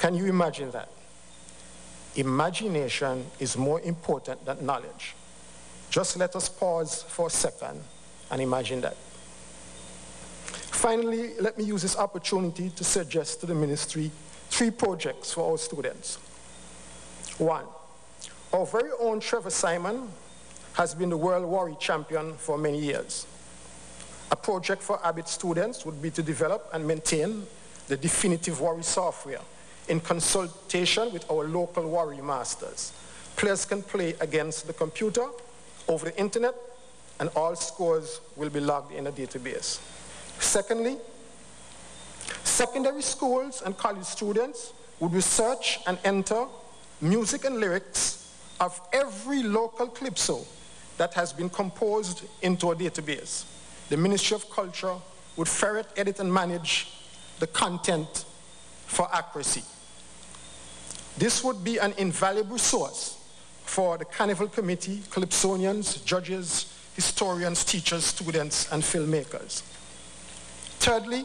Can you imagine that? Imagination is more important than knowledge. Just let us pause for a second and imagine that. Finally, let me use this opportunity to suggest to the ministry 3 projects for our students. 1, our very own Trevor Simon has been the World Worry Champion for many years. A project for Abbott students would be to develop and maintain the definitive worry software in consultation with our local worry masters. Players can play against the computer, over the internet, and all scores will be logged in a database. Secondly, secondary schools and college students would research and enter music and lyrics of every local calypso that has been composed into a database. The Ministry of Culture would ferret, edit, and manage the content for accuracy. This would be an invaluable source for the Carnival Committee, calypsonians, judges, historians, teachers, students, and filmmakers. Thirdly,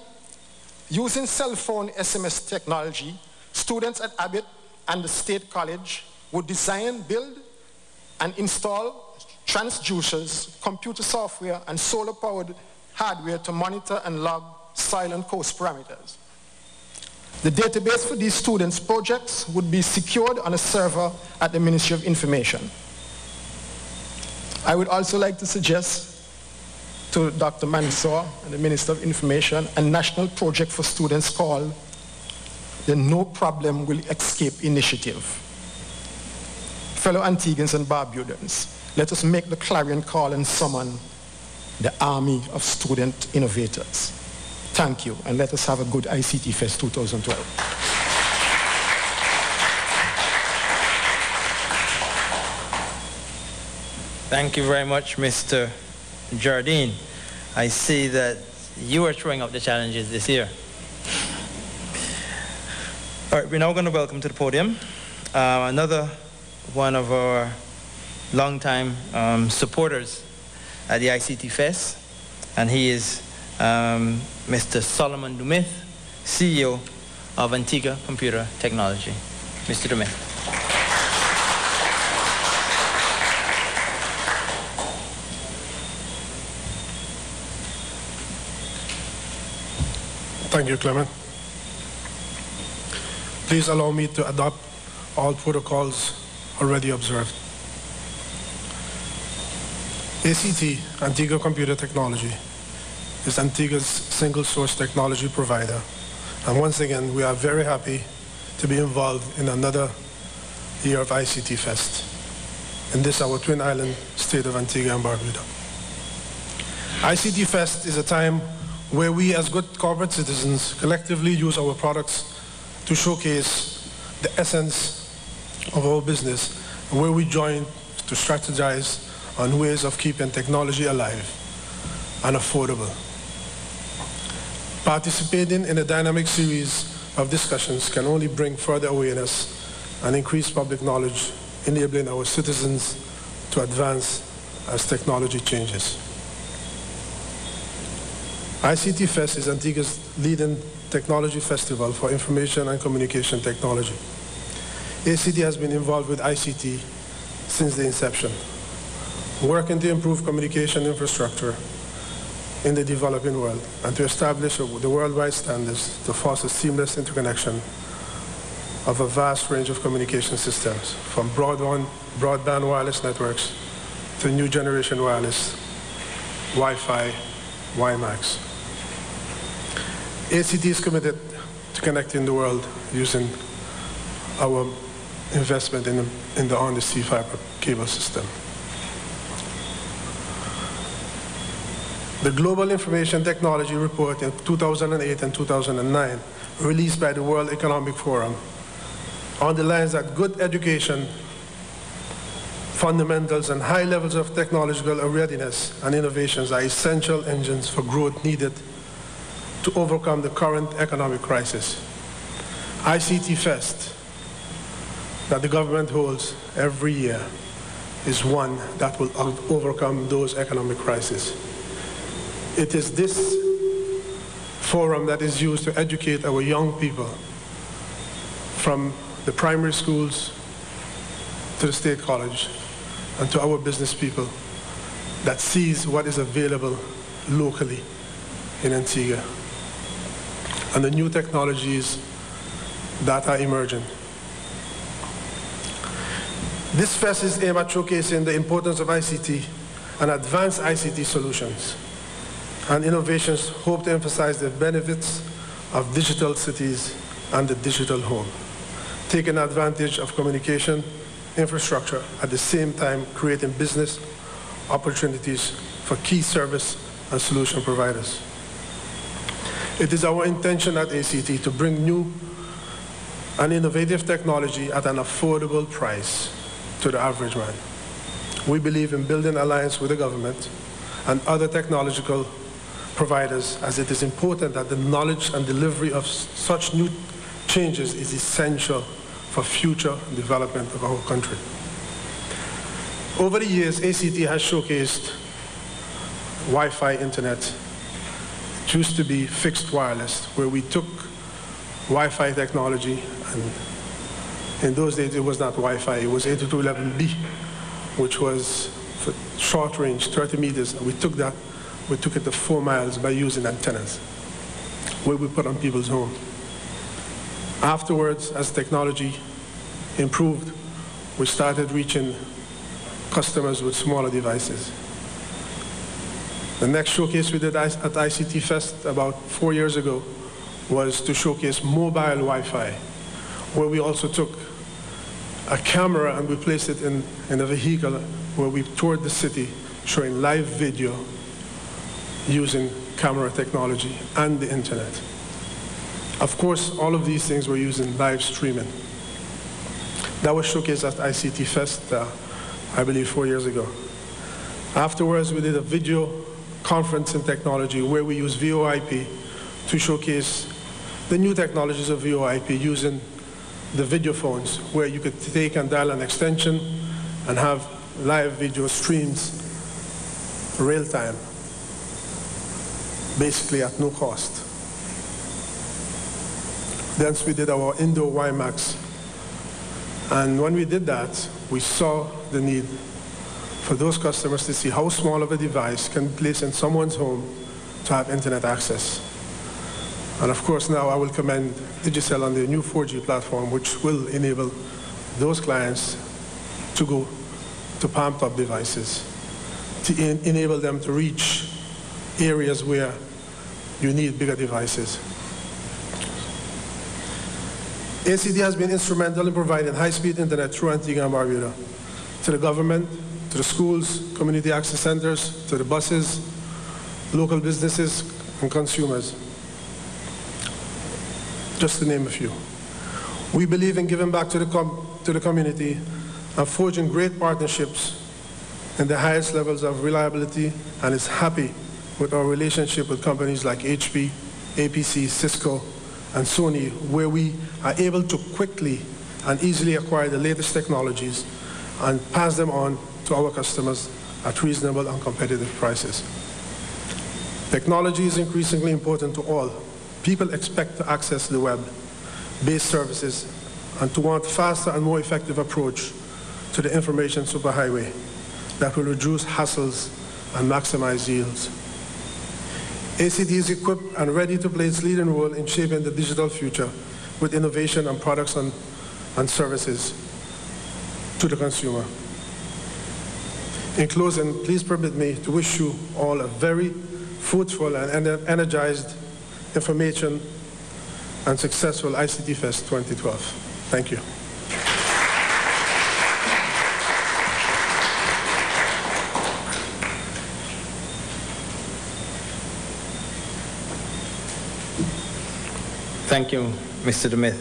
using cell phone SMS technology, students at Abbott and the State College would design, build, and install transducers, computer software, and solar-powered hardware to monitor and log soil and coast parameters. The database for these students' projects would be secured on a server at the Ministry of Information. I would also like to suggest to Dr. Mansour and the Minister of Information a national project for students called the No Problem Will Escape Initiative. Fellow Antiguans and Barbudans, let us make the clarion call and summon the army of student innovators. Thank you, and let us have a good ICT Fest 2012. Thank you very much, Mr. Jardine. I see that you are throwing up the challenges this year. All right, we're now going to welcome to the podium another one of our longtime supporters at the ICT Fest, and he is Mr. Solomon Dumith, CEO of Antigua Computer Technology. Mr. Dumith. Thank you, Clement. Please allow me to adopt all protocols already observed. ACT, Antigua Computer Technology, is Antigua's single-source technology provider. And once again, we are very happy to be involved in another year of ICT Fest. In this, our twin island state of Antigua and Barbuda. ICT Fest is a time where we as good corporate citizens collectively use our products to showcase the essence of our business, and where we join to strategize on ways of keeping technology alive and affordable. Participating in a dynamic series of discussions can only bring further awareness and increase public knowledge, enabling our citizens to advance as technology changes. ICT Fest is Antigua's leading technology festival for information and communication technology. ACT has been involved with ICT since the inception, working to improve communication infrastructure in the developing world and to establish the worldwide standards to foster seamless interconnection of a vast range of communication systems, from broadband wireless networks to new generation wireless, Wi-Fi, WiMAX. ACT is committed to connecting the world using our investment in the on-the-sea fiber cable system. The Global Information Technology Report in 2008 and 2009, released by the World Economic Forum, underlines that good education, fundamentals, and high levels of technological readiness and innovations are essential engines for growth needed to overcome the current economic crisis. ICT Fest, that the government holds every year, is one that will overcome those economic crises. It is this forum that is used to educate our young people from the primary schools to the state college and to our business people that sees what is available locally in Antigua and the new technologies that are emerging. This fest is aimed at showcasing the importance of ICT and advanced ICT solutions, and innovations hope to emphasize the benefits of digital cities and the digital home, taking advantage of communication infrastructure at the same time creating business opportunities for key service and solution providers. It is our intention at ACT to bring new and innovative technology at an affordable price to the average man. We believe in building alliance with the government and other technological providers, as it is important that the knowledge and delivery of such new changes is essential for future development of our country. Over the years, ACT has showcased Wi-Fi internet. It used to be fixed wireless, where we took Wi-Fi technology, and in those days it was not Wi-Fi, it was 802.11b, which was for short range, 30 meters, and we took it to 4 miles by using antennas, where we put on people's homes. Afterwards, as technology improved, we started reaching customers with smaller devices. The next showcase we did at ICT Fest about 4 years ago was to showcase mobile Wi-Fi, where we also took a camera and we placed it in a vehicle where we toured the city showing live video using camera technology and the internet. Of course, all of these things were using live streaming. That was showcased at ICT Fest, I believe 4 years ago. Afterwards, we did a video conference in technology where we used VoIP to showcase the new technologies of VoIP using the video phones, where you could take and dial an extension and have live video streams real time, basically at no cost. Then we did our indoor WiMAX, and when we did that, we saw the need for those customers to see how small of a device can be placed in someone's home to have internet access. And of course, now I will commend Digicel on their new 4G platform, which will enable those clients to go to palm-top devices, to enable them to reach areas where you need bigger devices. ACD has been instrumental in providing high-speed internet through Antigua and Barbuda to the government, to the schools, community access centers, to the buses, local businesses, and consumers, just to name a few. We believe in giving back to the community and forging great partnerships in the highest levels of reliability, and is happy with our relationship with companies like HP, APC, Cisco, and Sony, where we are able to quickly and easily acquire the latest technologies and pass them on to our customers at reasonable and competitive prices. Technology is increasingly important to all. People expect to access the web-based services and to want faster and more effective approach to the information superhighway that will reduce hassles and maximize yields. ACT is equipped and ready to play its leading role in shaping the digital future with innovation and products and services to the consumer. In closing, please permit me to wish you all a very fruitful and energized information and successful ICT Fest 2012. Thank you. Thank you, Mr. DeMith.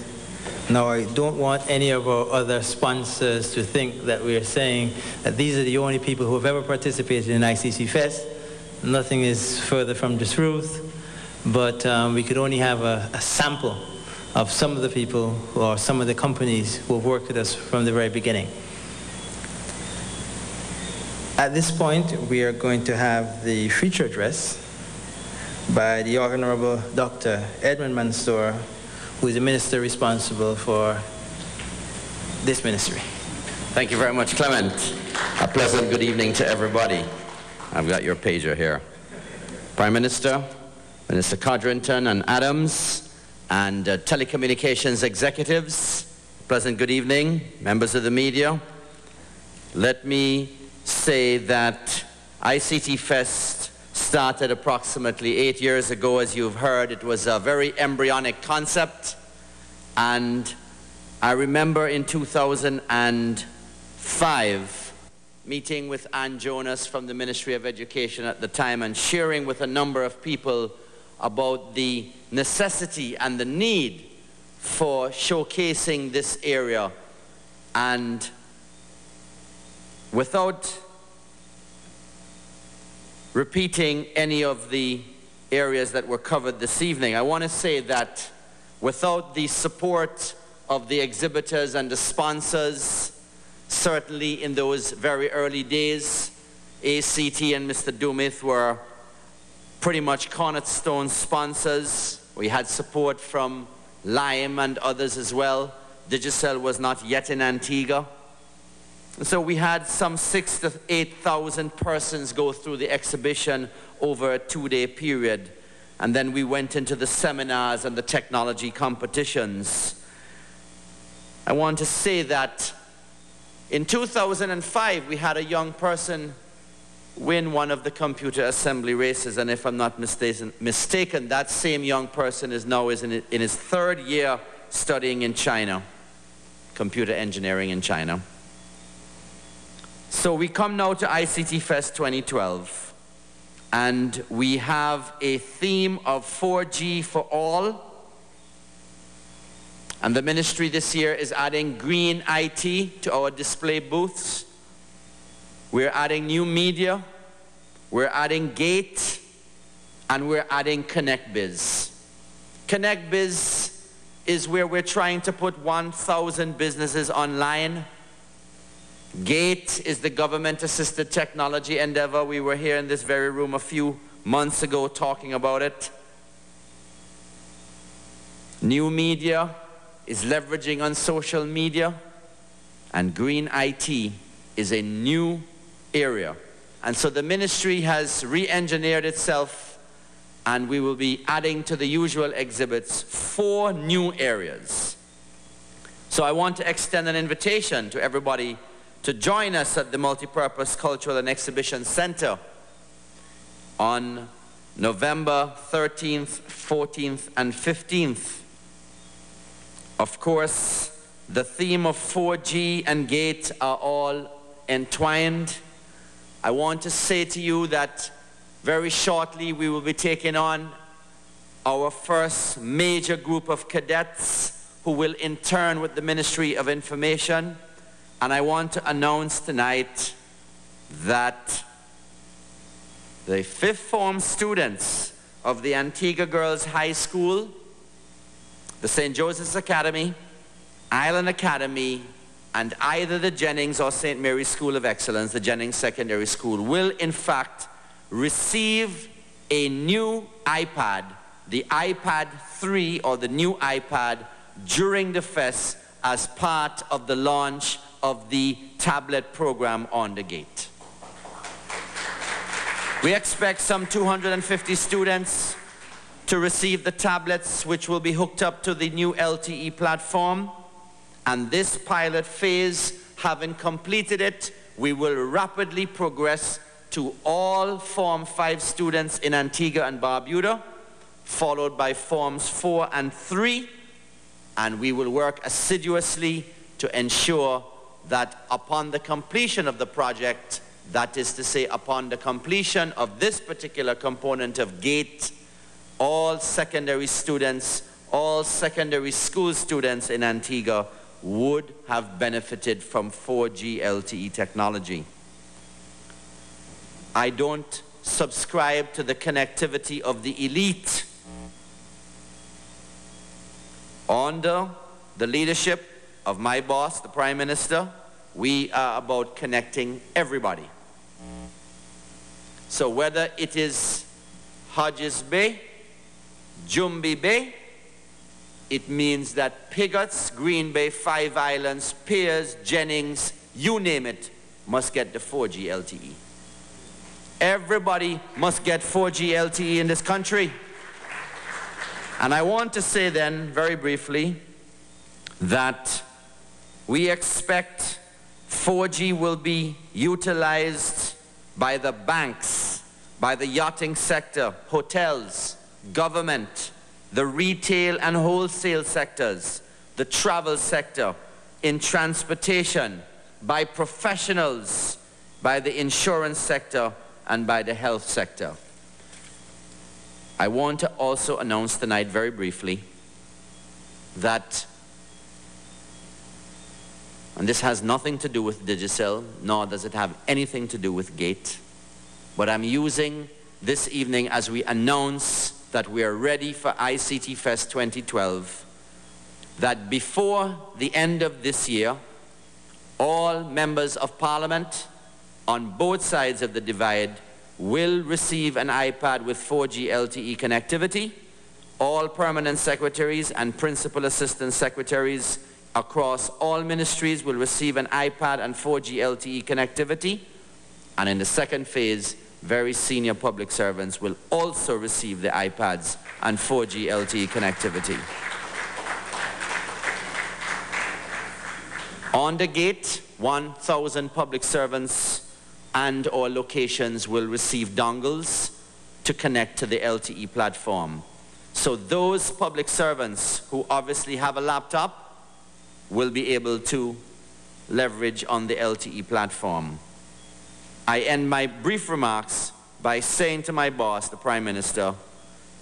Now, I don't want any of our other sponsors to think that we are saying that these are the only people who have ever participated in ICT Fest. Nothing is further from the truth, but we could only have a sample of some of the people or some of the companies who have worked with us from the very beginning. At this point, we are going to have the feature address by the Honorable Dr. Edmund Mansour, who is the Minister responsible for this ministry. Thank you very much, Clement. A pleasant good evening to everybody. I've got your pager here. Prime Minister, Minister Codrington and Adams, and telecommunications executives, pleasant good evening, members of the media. Let me say that ICT Fest started approximately 8 years ago. As you've heard, it was a very embryonic concept, and I remember in 2005 meeting with Ann Jonas from the Ministry of Education at the time and sharing with a number of people about the necessity and the need for showcasing this area. And without repeating any of the areas that were covered this evening, I want to say that without the support of the exhibitors and the sponsors, certainly in those very early days, ACT and Mr. Dumith were pretty much cornerstone sponsors. We had support from Lime and others as well. Digicel was not yet in Antigua. So we had some 6,000 to 8,000 persons go through the exhibition over a 2-day period. And then we went into the seminars and the technology competitions. I want to say that in 2005, we had a young person win one of the computer assembly races, and if I'm not mistaken, that same young person is now in his 3rd year studying in China, computer engineering in China. So we come now to ICT Fest 2012, and we have a theme of 4G for all. And the ministry this year is adding green IT to our display booths. We're adding new media, we're adding Gate, and we're adding ConnectBiz. ConnectBiz is where we're trying to put 1,000 businesses online. Gate is the government-assisted technology endeavor. We were here in this very room a few months ago talking about it. New media is leveraging on social media, and green IT is a new area. And so the ministry has re-engineered itself, and we will be adding to the usual exhibits 4 new areas. So I want to extend an invitation to everybody to join us at the Multipurpose Cultural and Exhibition Center on November 13th, 14th, and 15th. Of course, the theme of 4G and Gate are all entwined. I want to say to you that very shortly we will be taking on our first major group of cadets who will intern with the Ministry of Information. And I want to announce tonight that the 5th form students of the Antigua Girls High School, the St. Joseph's Academy, Island Academy, and either the Jennings or St. Mary's School of Excellence, the Jennings Secondary School, will in fact receive a new iPad, the iPad 3 or the new iPad, during the fest as part of the launch of the tablet program on the Gate. We expect some 250 students to receive the tablets, which will be hooked up to the new LTE platform. And this pilot phase, having completed it, we will rapidly progress to all Form 5 students in Antigua and Barbuda, followed by Forms 4 and 3, and we will work assiduously to ensure that upon the completion of the project, that is to say, upon the completion of this particular component of Gate, all secondary students, all secondary school students in Antigua would have benefited from 4G LTE technology. I don't subscribe to the connectivity of the elite. Under the leadership of my boss, the Prime Minister, we are about connecting everybody. So whether it is Hodges Bay, Jumbi Bay, it means that Pigots, Green Bay, Five Islands, Piers, Jennings, you name it, must get the 4G LTE. Everybody must get 4G LTE in this country. And I want to say then, very briefly, that we expect 4G will be utilized by the banks, by the yachting sector, hotels, government, the retail and wholesale sectors, the travel sector, in transportation, by professionals, by the insurance sector, and by the health sector. I want to also announce tonight very briefly that, and this has nothing to do with Digicel, nor does it have anything to do with GATE, but I'm using this evening as we announce that we are ready for ICT Fest 2012, that before the end of this year, all members of Parliament on both sides of the divide will receive an iPad with 4G LTE connectivity. All permanent secretaries and principal assistant secretaries across all ministries will receive an iPad and 4G LTE connectivity. And in the second phase, very senior public servants will also receive the iPads and 4G LTE connectivity. On the gate, 1,000 public servants and or locations will receive dongles to connect to the LTE platform. So those public servants who obviously have a laptop will be able to leverage on the LTE platform. I end my brief remarks by saying to my boss, the Prime Minister,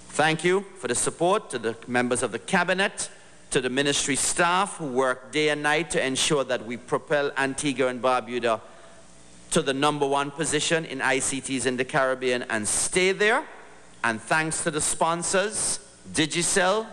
thank you for the support to the members of the Cabinet, to the ministry staff who work day and night to ensure that we propel Antigua and Barbuda to the #1 position in ICTs in the Caribbean and stay there. And thanks to the sponsors, Digicel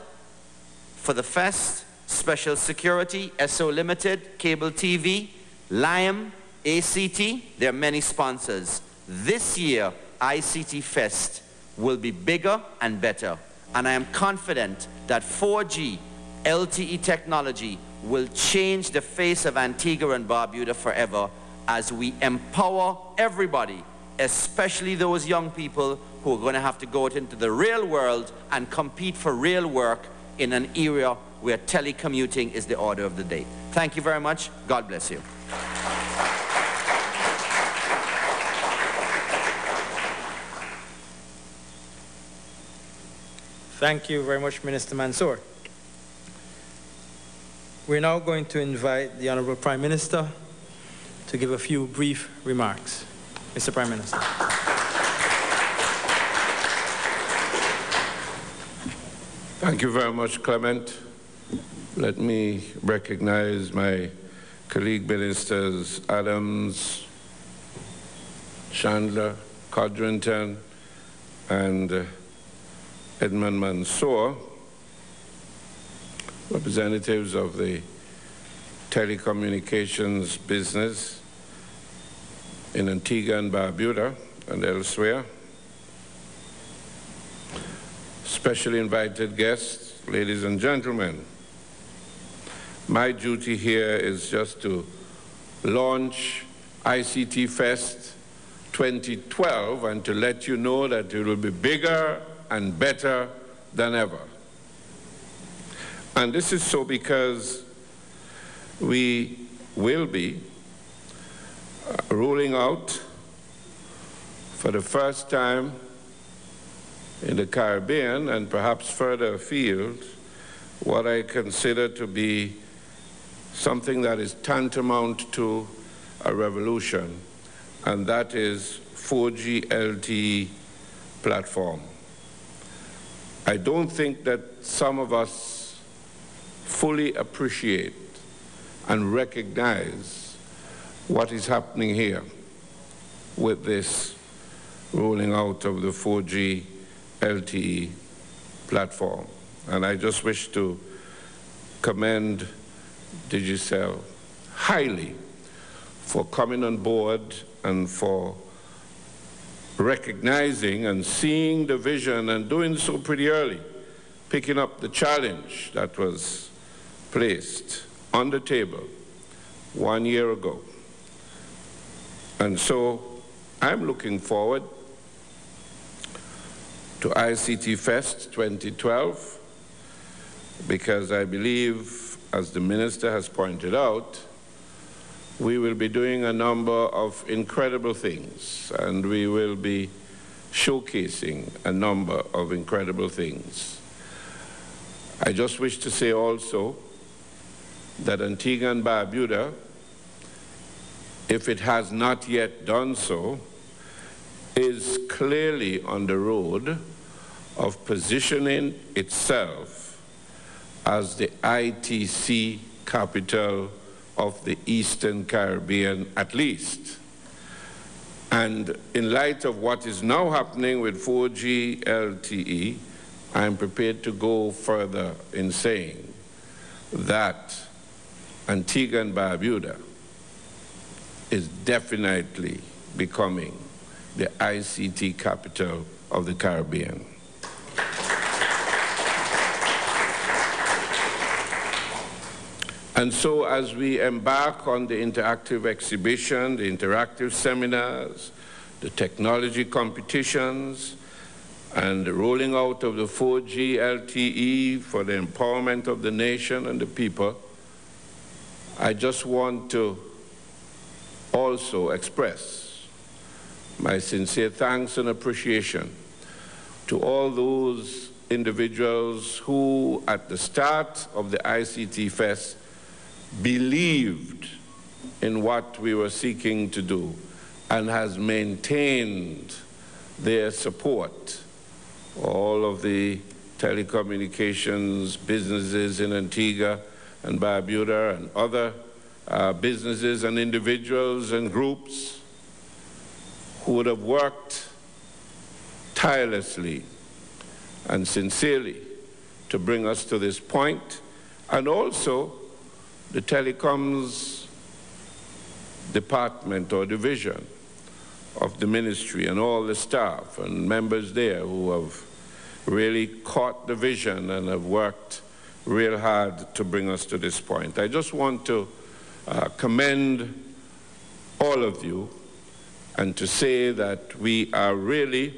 for the fest, Special Security, SO Limited, Cable TV, Lime, ACT, there are many sponsors. This year, ICT Fest will be bigger and better. And I am confident that 4G LTE technology will change the face of Antigua and Barbuda forever as we empower everybody, especially those young people who are going to have to go out into the real world and compete for real work in an era where telecommuting is the order of the day. Thank you very much. God bless you. Thank you very much, Minister Mansour. We're now going to invite the Honorable Prime Minister to give a few brief remarks. Mr. Prime Minister. Thank you very much, Clement. Let me recognize my colleague ministers Adams, Chandler, Codrington, and Edmund Mansour, representatives of the telecommunications business in Antigua and Barbuda and elsewhere, specially invited guests, ladies and gentlemen. My duty here is just to launch ICT Fest 2012 and to let you know that it will be bigger and better than ever. And this is so because we will be rolling out for the first time in the Caribbean and perhaps further afield what I consider to be something that is tantamount to a revolution, and that is 4G LTE platform. I don't think that some of us fully appreciate and recognize what is happening here with this rolling out of the 4G LTE platform. And I just wish to commend Digicel highly for coming on board and for recognizing and seeing the vision and doing so pretty early picking up the challenge that was placed on the table 1 year ago. And so I'm looking forward to ICT Fest 2012 because I believe, as the Minister has pointed out, we will be doing a number of incredible things, and we will be showcasing a number of incredible things. I just wish to say also that Antigua and Barbuda, if it has not yet done so, is clearly on the road of positioning itself as the ITC capital of the Eastern Caribbean, at least. And in light of what is now happening with 4G LTE, I'm prepared to go further in saying that Antigua and Barbuda is definitely becoming the ICT capital of the Caribbean. And so as we embark on the interactive exhibition, the interactive seminars, the technology competitions, and the rolling out of the 4G LTE for the empowerment of the nation and the people, I just want to also express my sincere thanks and appreciation to all those individuals who, at the start of the ICT Fest, believed in what we were seeking to do and has maintained their support. All of the telecommunications businesses in Antigua and Barbuda and other businesses and individuals and groups who would have worked tirelessly and sincerely to bring us to this point, and also the telecoms department or division of the ministry and all the staff and members there who have really caught the vision and have worked real hard to bring us to this point. I just want to commend all of you and to say that we are really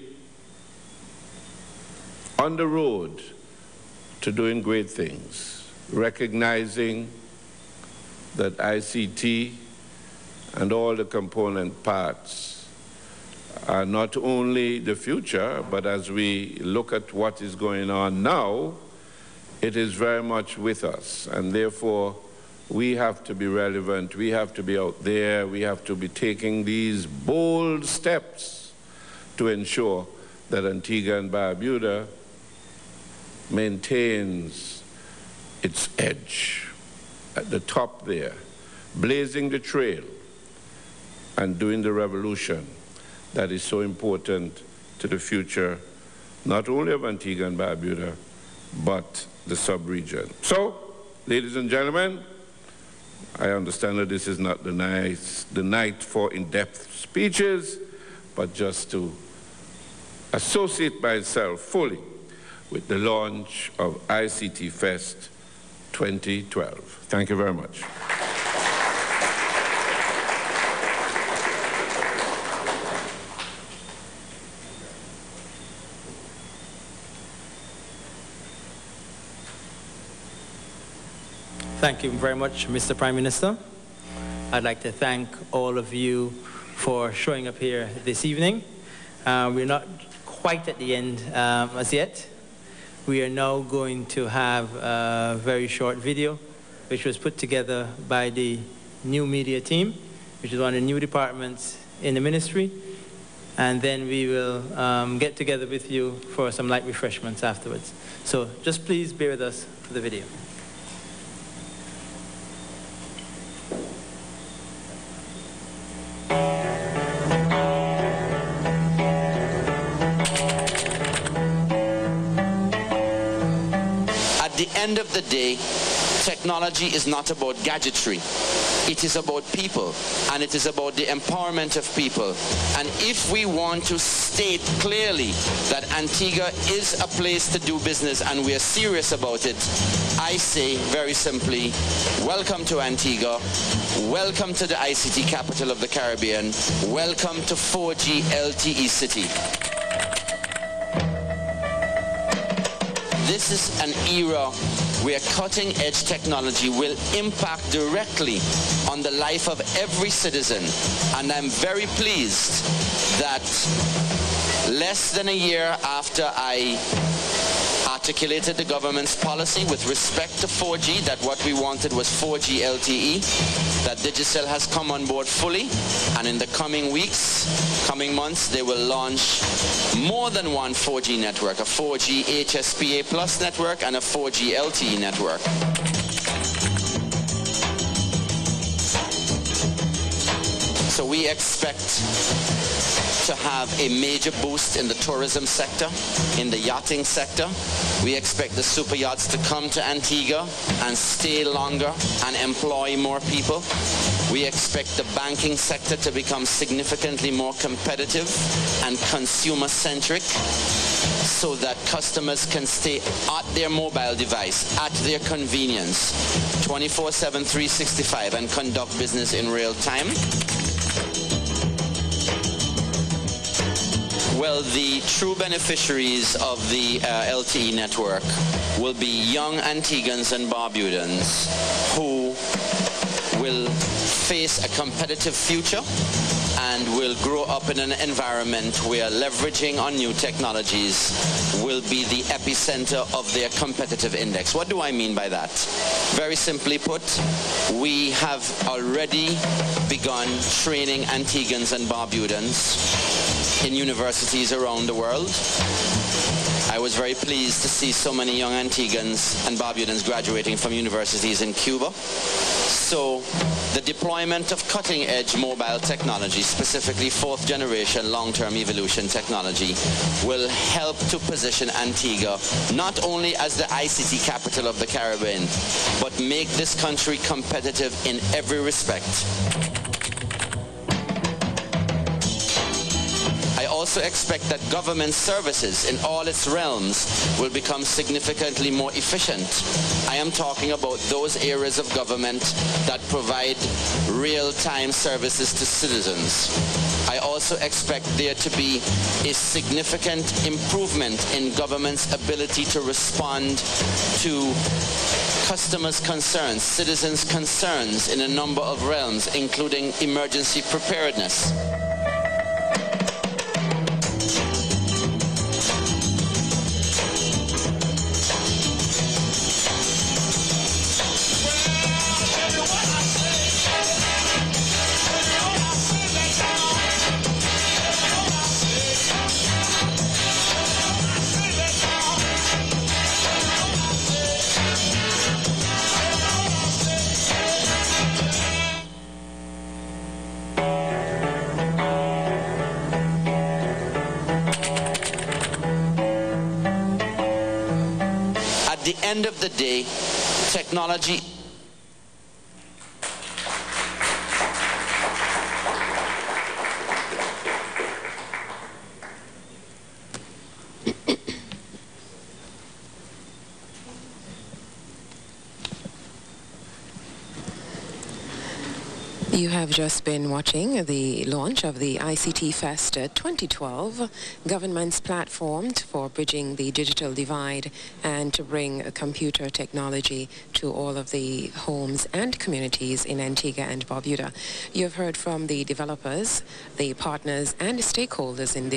on the road to doing great things, recognizing that ICT and all the component parts are not only the future, but as we look at what is going on now, it is very much with us, and therefore we have to be relevant, we have to be out there, we have to be taking these bold steps to ensure that Antigua and Barbuda maintains its edge at the top there, blazing the trail and doing the revolution that is so important to the future, not only of Antigua and Barbuda, but the sub-region. So, ladies and gentlemen, I understand that this is not the night for in-depth speeches, but just to associate myself fully with the launch of ICT Fest 2012. Thank you very much. Thank you very much, Mr. Prime Minister. I'd like to thank all of you for showing up here this evening. We're not quite at the end as yet. We are now going to have a very short video, which was put together by the new media team, which is one of the new departments in the ministry. And then we will get together with you for some light refreshments afterwards. So just please bear with us for the video. At the end of the day, Technology is not about gadgetry. It is about people, and it is about the empowerment of people. And if we want to state clearly that Antigua is a place to do business and we are serious about it, I say very simply, welcome to Antigua, welcome to the ICT capital of the Caribbean, welcome to 4G LTE City. This is an era where cutting-edge technology will impact directly on the life of every citizen. And I'm very pleased that less than a year after I articulated the government's policy with respect to 4G, that what we wanted was 4G LTE, that Digicel has come on board fully, and in the coming weeks, coming months, they will launch more than one 4G network, a 4G HSPA Plus network and a 4G LTE network. So we expect to have a major boost in the tourism sector, in the yachting sector. We expect the super yachts to come to Antigua and stay longer and employ more people. We expect the banking sector to become significantly more competitive and consumer-centric so that customers can stay at their mobile device, at their convenience, 24/7, 365, and conduct business in real time. Well, the true beneficiaries of the LTE network will be young Antiguans and Barbudans who will face a competitive future and will grow up in an environment where leveraging on new technologies will be the epicenter of their competitive index. What do I mean by that? Very simply put, we have already begun training Antiguans and Barbudans in universities around the world. I was very pleased to see so many young Antiguans and Barbudans graduating from universities in Cuba. So the deployment of cutting-edge mobile technology, specifically fourth generation long-term evolution technology, will help to position Antigua not only as the ICT capital of the Caribbean, but make this country competitive in every respect. I also expect that government services in all its realms will become significantly more efficient. I am talking about those areas of government that provide real-time services to citizens. I also expect there to be a significant improvement in government's ability to respond to customers' concerns, citizens' concerns in a number of realms, including emergency preparedness. At the end of the day, technology You have just been watching the launch of the ICT Fest 2012, government's platform for bridging the digital divide and to bring computer technology to all of the homes and communities in Antigua and Barbuda. You have heard from the developers, the partners and stakeholders in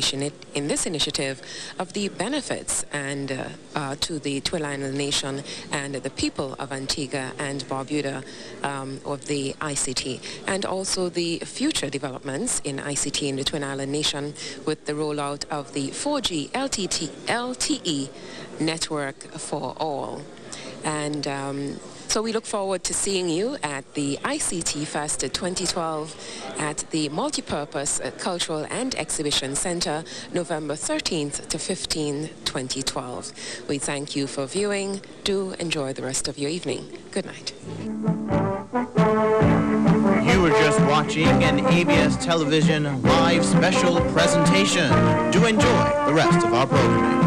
this initiative of the benefits and to the Twin Island nation and the people of Antigua and Barbuda of the ICT, and also the future developments in ICT in the Twin Island nation with the rollout of the 4G LTE network for all. And So we look forward to seeing you at the ICT Fest 2012 at the Multipurpose Cultural and Exhibition Center, November 13th to 15th, 2012. We thank you for viewing. Do enjoy the rest of your evening. Good night. You were just watching an ABS television live special presentation. Do enjoy the rest of our programming.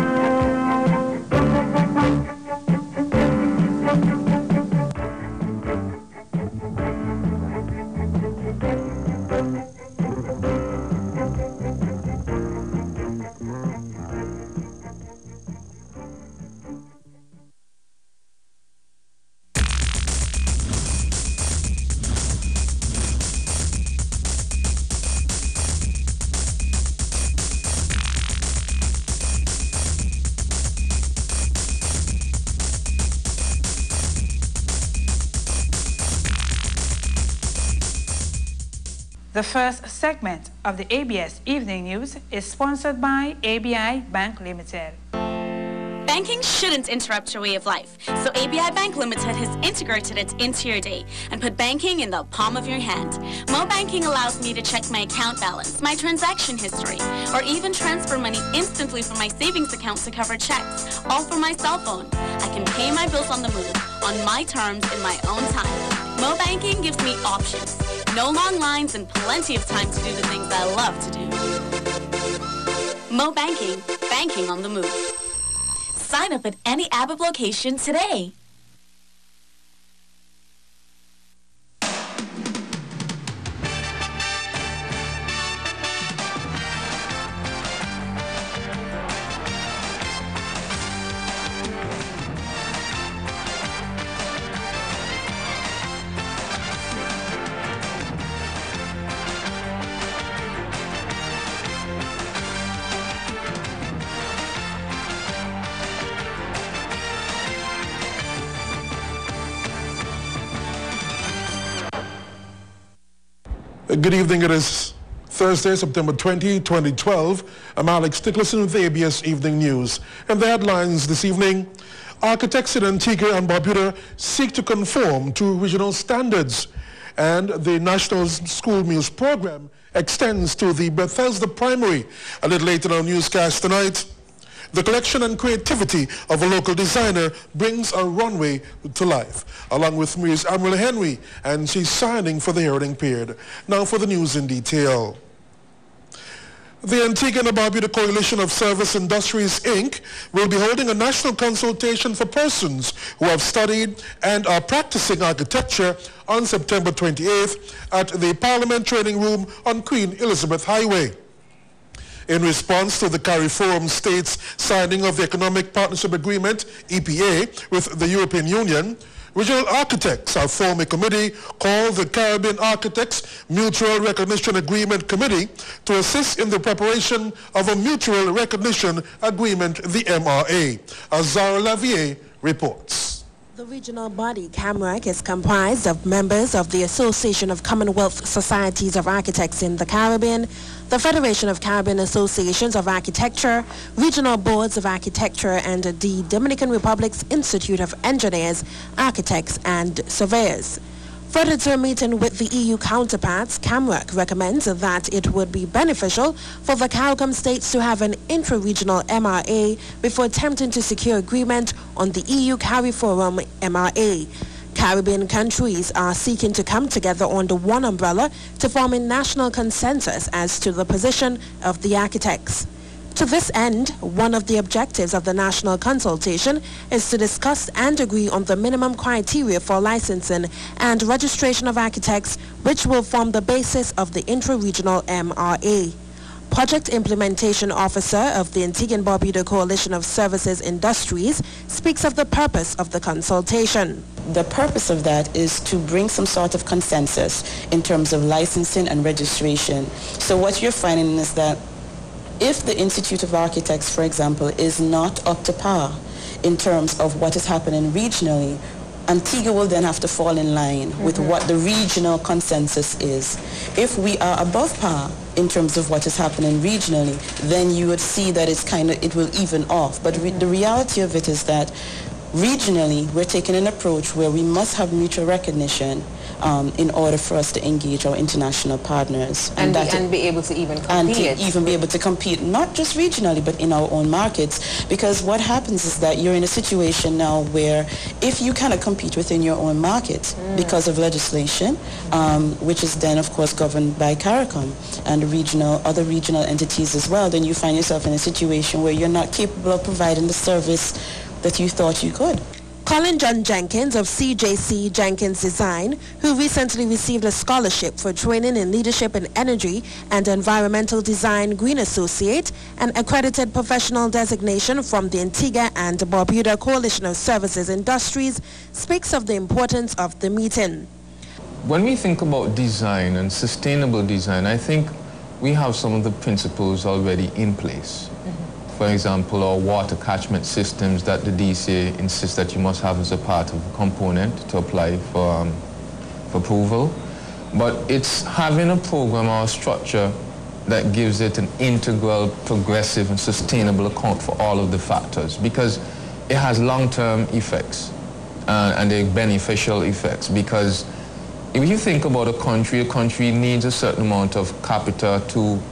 The first segment of the ABS Evening News is sponsored by ABI Bank Limited. Banking shouldn't interrupt your way of life, so ABI Bank Limited has integrated it into your day and put banking in the palm of your hand. Mo Banking allows me to check my account balance, my transaction history, or even transfer money instantly from my savings account to cover checks, all from my cell phone. I can pay my bills on the move, on my terms, in my own time. Mo Banking gives me options. No long lines and plenty of time to do the things I love to do. Mo Banking, banking on the move. Sign up at any ABIP location today. Good evening. It is Thursday, September 20, 2012. I'm Alex Nicholson with the ABS Evening News. And the headlines this evening: architects in Antigua and Barbuda seek to conform to regional standards. And the National School Meals Program extends to the Bethesda Primary. A little later in our newscast tonight, the collection and creativity of a local designer brings a runway to life. Along with me is Admiral Henry, and she's signing for the hearing period. Now for the news in detail. The Antigua and Barbuda Coalition of Service Industries, Inc. will be holding a national consultation for persons who have studied and are practicing architecture on September 28th at the Parliament Training Room on Queen Elizabeth Highway. In response to the CARIFORUM states signing of the Economic Partnership Agreement, EPA, with the European Union, regional architects have formed a committee called the Caribbean Architects Mutual Recognition Agreement Committee to assist in the preparation of a Mutual Recognition Agreement, the MRA. Azara Lavier reports. The regional body, CAMRAC, is comprised of members of the Association of Commonwealth Societies of Architects in the Caribbean, the Federation of Caribbean Associations of Architecture, regional boards of architecture, and the Dominican Republic's Institute of Engineers, Architects, and Surveyors. Further to a meeting with the EU counterparts, CAMRAC recommends that it would be beneficial for the CARICOM states to have an intra-regional MRA before attempting to secure agreement on the EU CARIFORUM MRA. Caribbean countries are seeking to come together under one umbrella to form a national consensus as to the position of the architects. To this end, one of the objectives of the national consultation is to discuss and agree on the minimum criteria for licensing and registration of architects, which will form the basis of the intra-regional MRA. Project Implementation Officer of the Antigua and Barbuda Coalition of Services Industries speaks of the purpose of the consultation. The purpose of that is to bring some sort of consensus in terms of licensing and registration. So what you're finding is that if the Institute of Architects, for example, is not up to par in terms of what is happening regionally, Antigua will then have to fall in line with what the regional consensus is. If we are above par in terms of what is happening regionally, then you would see that it will even off. But the reality of it is that Regionally, we're taking an approach where we must have mutual recognition in order for us to engage our international partners. And be able to even compete. And to even be able to compete, not just regionally, but in our own markets. Because what happens is that you're in a situation now where if you cannot compete within your own market because of legislation, which is then, of course, governed by CARICOM and other regional entities as well, then you find yourself in a situation where you're not capable of providing the service that you thought you could. Colin John Jenkins of CJC Jenkins Design, who recently received a scholarship for training in leadership in energy and environmental design Green Associate, an accredited professional designation from the Antigua and Barbuda Coalition of Services Industries, speaks of the importance of the meeting. When we think about design and sustainable design, I think we have some of the principles already in place. For example, our water catchment systems that the DCA insists that you must have as a part of a component to apply for approval. But it's having a program or a structure that gives it an integral, progressive, and sustainable account for all of the factors, because it has long-term effects and they're beneficial effects. Because if you think about a country needs a certain amount of capital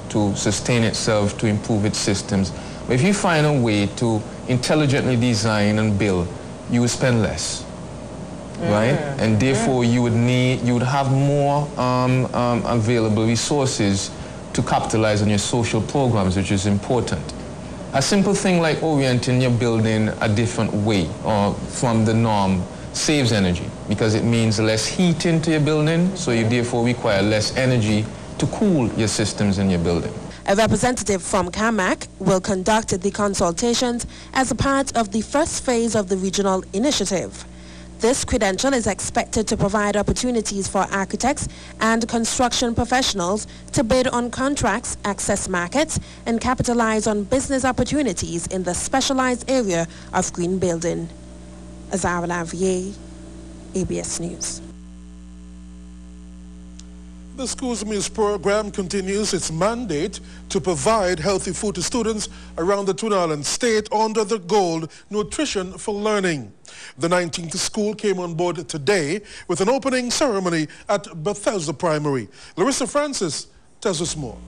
to sustain itself, to improve its systems. But if you find a way to intelligently design and build, you would spend less, right? And therefore you would have more available resources to capitalize on your social programs, which is important. A simple thing like orienting your building a different way or from the norm saves energy, because it means less heat into your building, so you therefore require less energy to cool your systems in your building. A representative from CAMAC will conduct the consultations as a part of the first phase of the regional initiative. This credential is expected to provide opportunities for architects and construction professionals to bid on contracts, access markets, and capitalize on business opportunities in the specialized area of green building. Azara Lavier, ABS News. The Schools Meals program continues its mandate to provide healthy food to students around the Twin Islands state under the goal Nutrition for Learning. The 19th school came on board today with an opening ceremony at Bethesda Primary. Larissa Francis tells us more.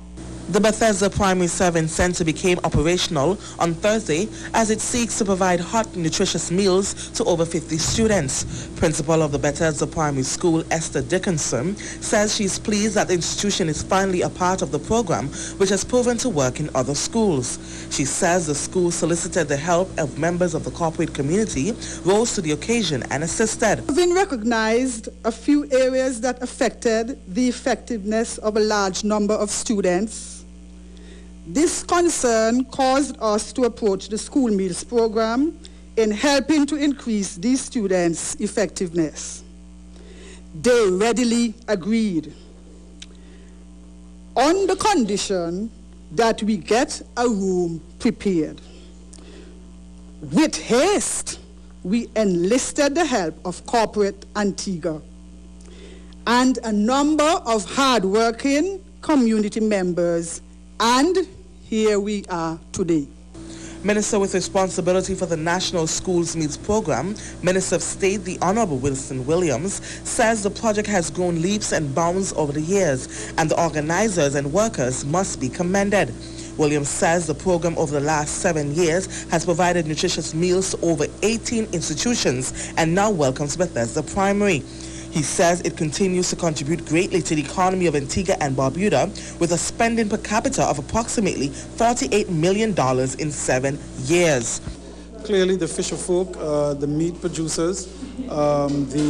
The Bethesda Primary Serving Center became operational on Thursday as it seeks to provide hot, nutritious meals to over 50 students. Principal of the Bethesda Primary School, Esther Dickinson, says she's pleased that the institution is finally a part of the program, which has proven to work in other schools. She says the school solicited the help of members of the corporate community, rose to the occasion and assisted. We've been recognized a few areas that affected the effectiveness of a large number of students. This concern caused us to approach the school meals program in helping to increase these students' effectiveness. They readily agreed on the condition that we get a room prepared. With haste, we enlisted the help of corporate Antigua and a number of hard-working community members, and here we are today. Minister with responsibility for the National Schools Meals Program, Minister of State, the Honorable Wilson Williams, says the project has grown leaps and bounds over the years, and the organizers and workers must be commended. Williams says the program over the last 7 years has provided nutritious meals to over 18 institutions and now welcomes Bethesda Primary. He says it continues to contribute greatly to the economy of Antigua and Barbuda with a spending per capita of approximately $48 million in 7 years. Clearly the fisher folk, the meat producers, the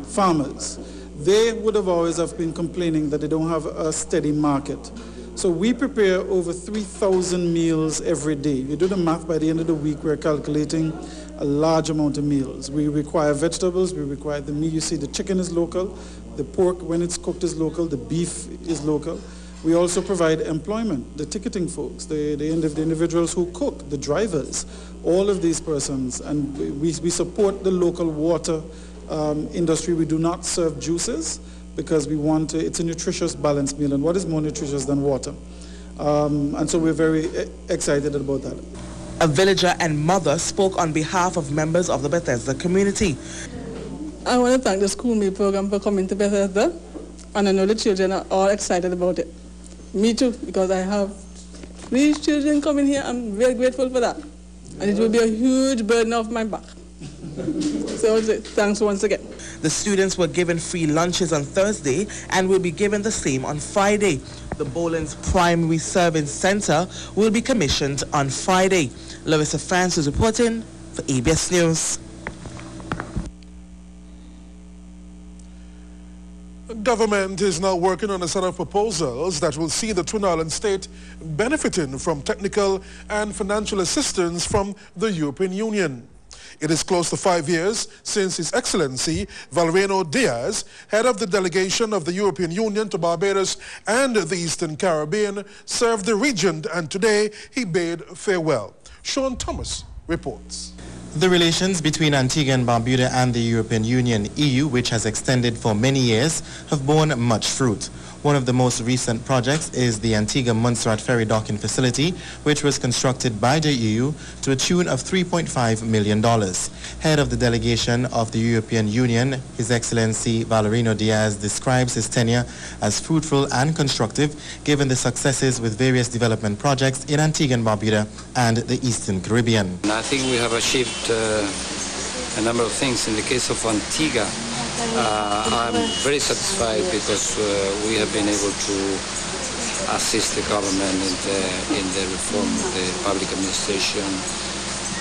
farmers, they would have always have been complaining that they don't have a steady market. So we prepare over 3,000 meals every day. You do the math, by the end of the week we're calculating a large amount of meals. We require vegetables, we require the meat. You see the chicken is local, the pork when it's cooked is local, the beef is local. We also provide employment, the ticketing folks, the individuals who cook, the drivers, all of these persons. And we support the local water industry. We do not serve juices because we want it's a nutritious balanced meal. And what is more nutritious than water? And so we're very excited about that. A villager and mother spoke on behalf of members of the Bethesda community. I want to thank the school meal program for coming to Bethesda, and I know the children are all excited about it. Me too, because I have 3 children coming here. I'm very grateful for that. And it will be a huge burden off my back. So thanks once again. The students were given free lunches on Thursday and will be given the same on Friday. The Bolins Primary Service Center will be commissioned on Friday. Larissa Francis reporting for ABS News. Government is now working on a set of proposals that will see the Twin Island state benefiting from technical and financial assistance from the European Union. It is close to 5 years since His Excellency Valeriano Diaz, head of the delegation of the European Union to Barbados and the Eastern Caribbean, served the region, and today he bade farewell. Sean Thomas reports. The relations between Antigua and Barbuda and the European Union, EU, which has extended for many years, have borne much fruit. One of the most recent projects is the Antigua-Montserrat Ferry Docking Facility, which was constructed by the EU to a tune of $3.5 million. Head of the delegation of the European Union, His Excellency Valeriano Diaz, describes his tenure as fruitful and constructive, given the successes with various development projects in Antigua and Barbuda and the Eastern Caribbean. I think we have achieved a number of things. In the case of Antigua, I'm very satisfied because we have been able to assist the government in the reform of the public administration.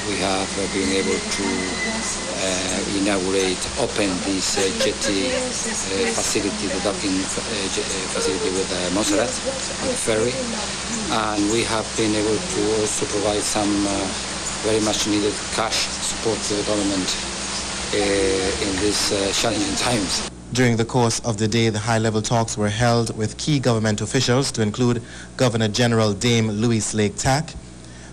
We have been able to open this jetty facility, the docking facility with Montserrat, on the ferry. And we have been able to also provide some very much needed cash support to the government in these challenging times. During the course of the day, the high-level talks were held with key government officials to include Governor General Dame Louise Lake Tack,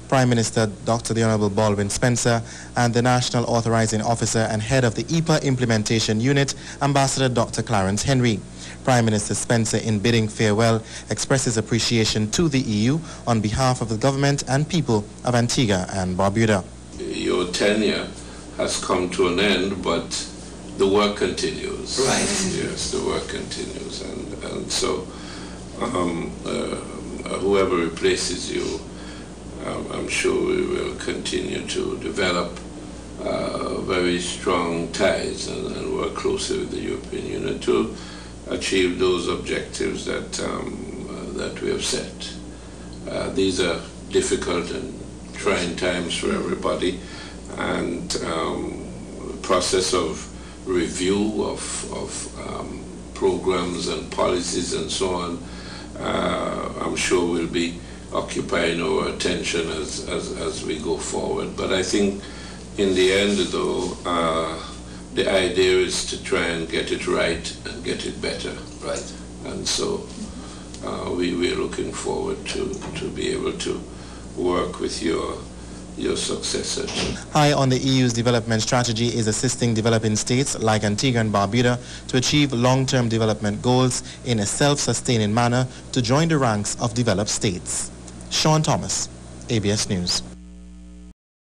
Prime Minister Dr. the Honorable Baldwin Spencer, and the National Authorizing Officer and Head of the EPA Implementation Unit, Ambassador Dr. Clarence Henry. Prime Minister Spencer, in bidding farewell, expresses appreciation to the EU on behalf of the government and people of Antigua and Barbuda. Your tenure has come to an end, but the work continues. Right. Yes, the work continues. And so whoever replaces you, I'm sure we will continue to develop very strong ties and work closely with the European Union to achieve those objectives that that we have set. These are difficult and trying times for everybody, and the process of review of programs and policies and so on, I'm sure will be occupying our attention as we go forward. But I think in the end, though, the idea is to try and get it right and get it better. Right. And so we're looking forward to be able to work with your successor. High on the EU's development strategy is assisting developing states like Antigua and Barbuda to achieve long-term development goals in a self-sustaining manner to join the ranks of developed states. Sean Thomas, ABS News.